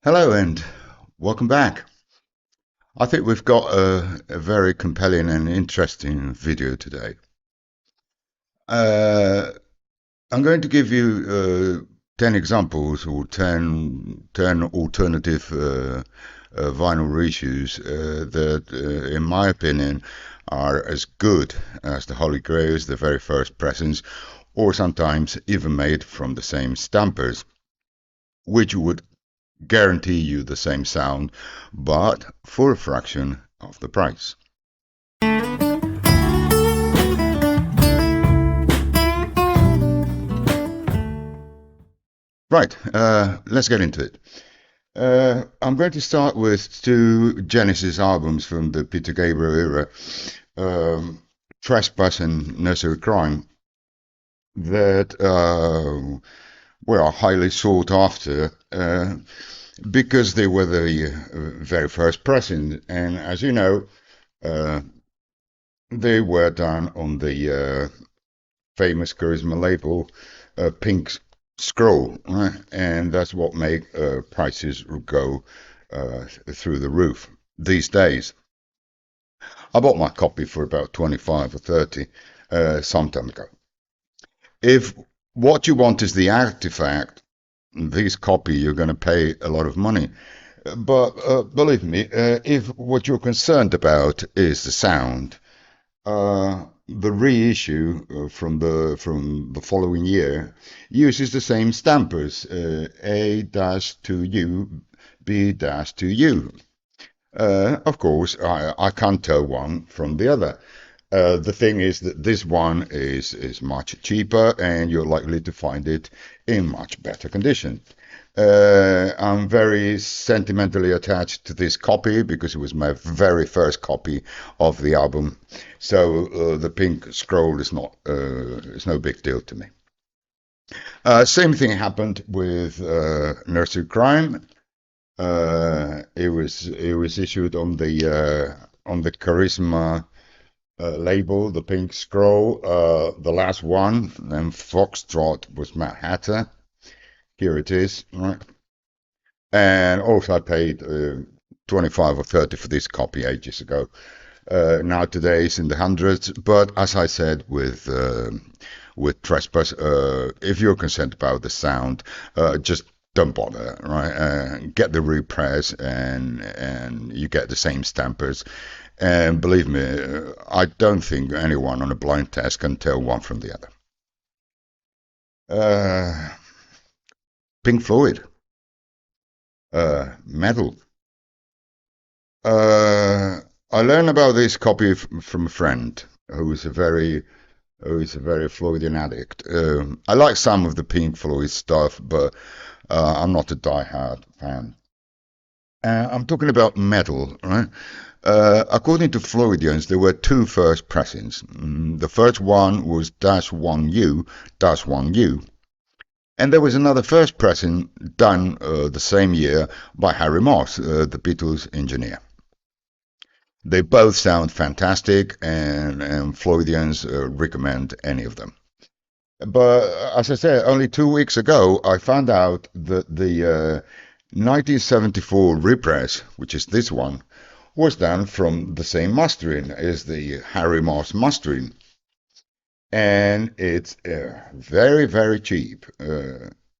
Hello and welcome back. I think we've got a very compelling and interesting video today. Uh, I'm going to give you 10 examples or 10 alternative vinyl reissues that, in my opinion, are as good as the Holy Grails, the very first pressings, or sometimes even made from the same stampers, which would guarantee you the same sound, but for a fraction of the price. Right, let's get into it. I'm going to start with two Genesis albums from the Peter Gabriel era, um, Trespass and Nursery Crime, that were highly sought after because they were the very first pressing. And as you know, uh, they were done on the famous Charisma label, Pink Scroll, right? And that's what make prices go through the roof these days. I bought my copy for about 25 or 30 some time ago. If what you want is the artifact, this copy, you're going to pay a lot of money. But believe me, if what you're concerned about is the sound, the reissue from the following year uses the same stampers, A-2U, B-2U. Of course, I can't tell one from the other. The thing is that this one is much cheaper and you're likely to find it in much better condition. I'm very sentimentally attached to this copy because it was my very first copy of the album. So the Pink Scroll is not it's no big deal to me. Same thing happened with Nursery Crime. It was issued on the Charisma label, the Pink Scroll. The last one, then Foxtrot was Mad Hatter. Here it is, right? And also I paid 25 or 30 for this copy ages ago. Now today it's in the hundreds, but as I said with Trespass, if you're concerned about the sound, just don't bother, right? Get the repress and you get the same stampers. And believe me, I don't think anyone on a blind test can tell one from the other. Uh, Pink Floyd, Metal. Uh, I learned about this copy from a friend who is a very Floydian addict. I like some of the Pink Floyd stuff, but I'm not a die-hard fan. I'm talking about Metal, right? According to Floydians, there were two first pressings. The first one was -1U, -1U, and there was another first pressing done the same year by Harry Moss, the Beatles engineer. They both sound fantastic, and Floydians recommend any of them. But as I said, only 2 weeks ago, I found out that the 1974 repress, which is this one, was done from the same mastering as the Harry Moss mastering. And it's very, very cheap.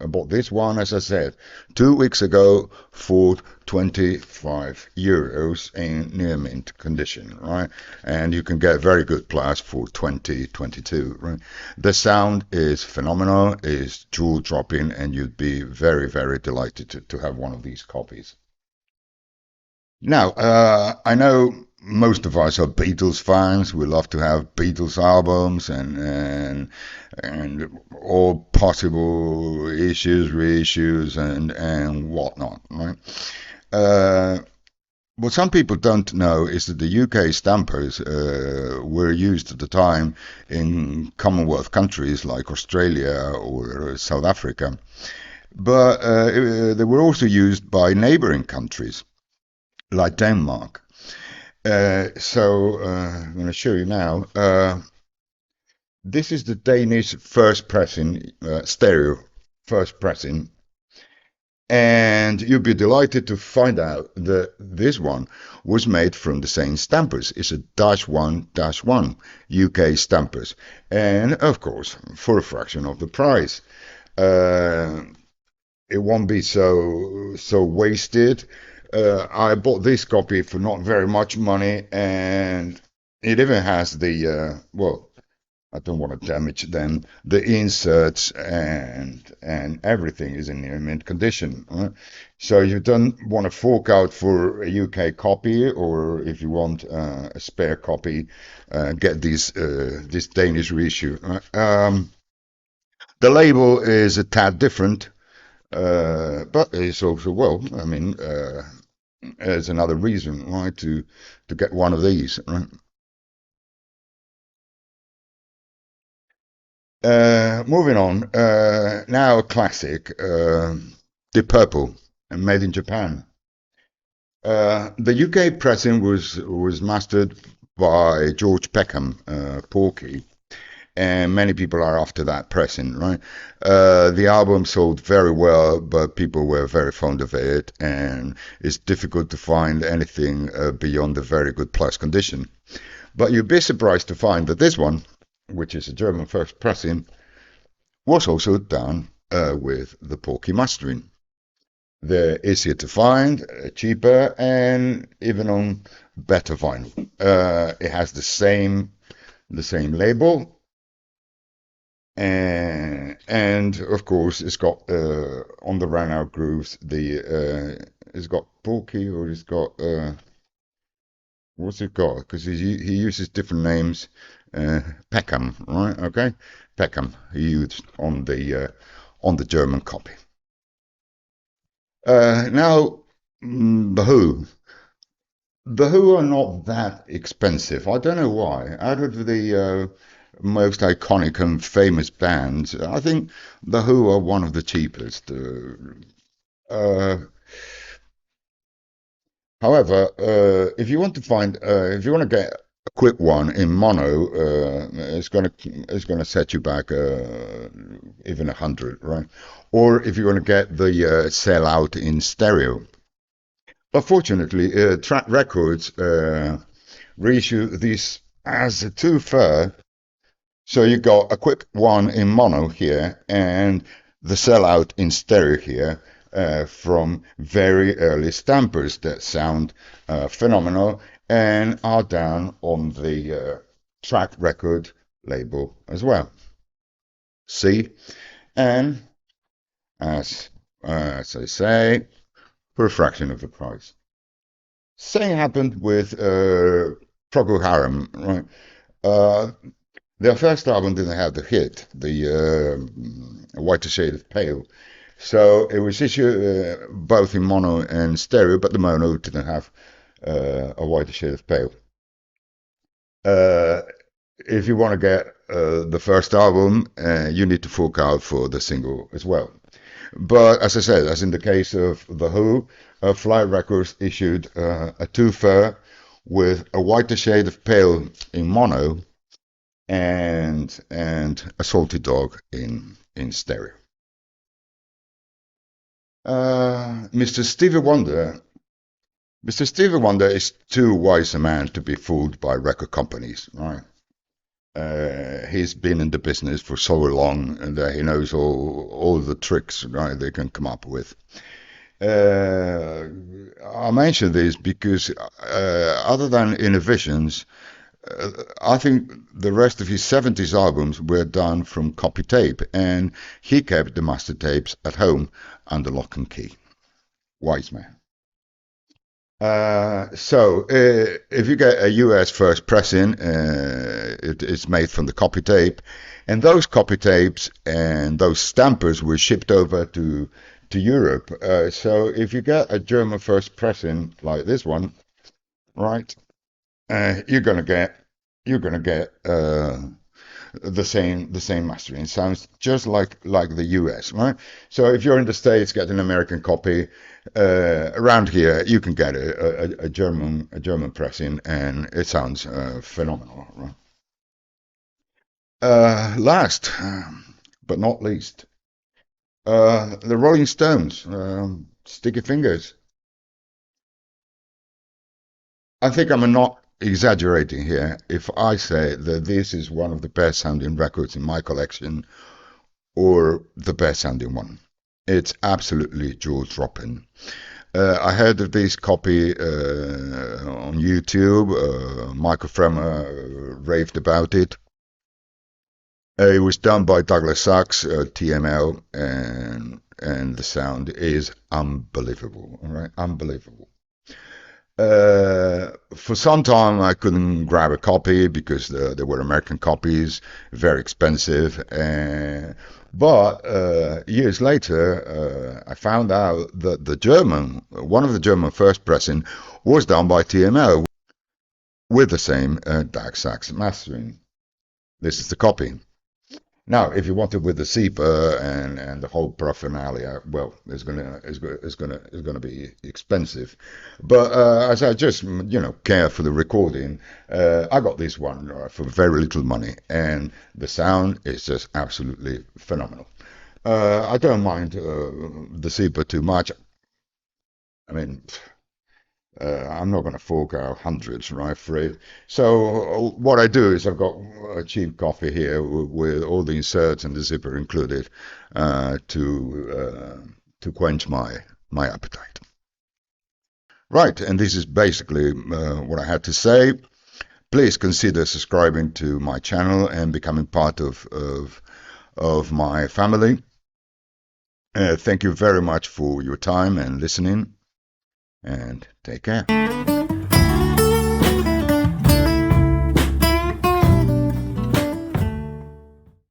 I bought this one, as I said, 2 weeks ago for 25 euros in near mint condition, right? And you can get very good plus for 20, 22, right? The sound is phenomenal, is jaw dropping, and you'd be very, very delighted to have one of these copies. Now, I know most of us are Beatles fans. We love to have Beatles albums and all possible issues, reissues, and whatnot, right? Uh, what some people don't know is that the UK stampers were used at the time in Commonwealth countries like Australia or South Africa, but they were also used by neighbouring countries like Denmark. I'm going to show you now. This is the Danish first pressing, stereo first pressing. And you'll be delighted to find out that this one was made from the same stampers. It's a -1-1 UK stampers. And of course, for a fraction of the price. Uh, it won't be so wasted. I bought this copy for not very much money, and it even has the well, I don't want to damage them. The inserts and everything is in mint condition. Right? So you don't want to fork out for a UK copy, or if you want a spare copy, get this Danish reissue. Right? The label is a tad different, but it's also well. I mean, there's another reason, right, to get one of these. Right? Moving on. Now a classic, Deep Purple, made in Japan. The UK pressing was mastered by George Peckham, Porky, and many people are after that pressing, right? The album sold very well, but people were very fond of it, and it's difficult to find anything beyond the very good plus condition. But you'd be surprised to find that this one, which is a German first pressing, was also done with the Porky mastering. They're easier to find, cheaper, and even on better vinyl. It has the same label, and of course it's got on the run out grooves it's got Porky, or it's got what's it got? Because he uses different names. Uh, Peckham, right? Okay, Peckham. He used on the German copy. Now, the Who. The Who are not that expensive. I don't know why. Out of the most iconic and famous bands, I think the Who are one of the cheapest. Uh, However, if you want to get a quick one in mono, it's gonna set you back even 100, right? Or if you want to get the sell out in stereo. But fortunately, Track Records reissue these as a two-fur, so you got a quick one in mono here and the sellout in stereo here from very early stampers that sound phenomenal and are down on the Track Record label as well. See, and as as I say, for a fraction of the price. Same happened with Procol Harum, right? Uh, their first album didn't have the hit, the Whiter Shade of Pale. So it was issued both in mono and stereo, but the mono didn't have a Whiter Shade of Pale. Uh, if you want to get the first album, you need to fork out for the single as well. But as I said, as in the case of The Who, Fly Records issued a two-fur with a Whiter Shade of Pale in mono and a Salty Dog in stereo. Mr. Stevie Wonder. Mr. Stevie Wonder is too wise a man to be fooled by record companies, right? He's been in the business for so long that he knows all the tricks, right, they can come up with. I mention this because other than Innovations, I think the rest of his 70s albums were done from copy tape, and he kept the master tapes at home under lock and key. Wise man. If you get a US first pressing, it's made from the copy tape, and those copy tapes and those stampers were shipped over to Europe. So if you get a German first pressing like this one, right, you're gonna get the same mastering. It sounds just like the US, right? So if you're in the States, get an American copy. Around here, you can get a German pressing, and it sounds phenomenal, right? Last but not least, The Rolling Stones, Sticky Fingers. I think I'm not exaggerating here if I say that this is one of the best sounding records in my collection, or the best sounding one. It's absolutely jaw-dropping. I heard of this copy on YouTube. Michael Fremer raved about it. It was done by Douglas Sachs, TML, and the sound is unbelievable. All right, unbelievable. For some time, I couldn't grab a copy because there were American copies, very expensive. But years later, I found out that one of the German first pressing, was done by TML with the same Dag Sachs mastering. This is the copy. Now, if you want it with the SEPA and the whole paraphernalia, well, it's gonna be expensive. But as I just care for the recording, I got this one for very little money, and the sound is just absolutely phenomenal. I don't mind the SEPA too much. I mean, I'm not going to fork out hundreds, right, for it. So what I do is I've got a cheap copy here with all the inserts and the zipper included to quench my appetite. Right, and this is basically what I had to say. Please consider subscribing to my channel and becoming part of my family. Thank you very much for your time and listening, and take care.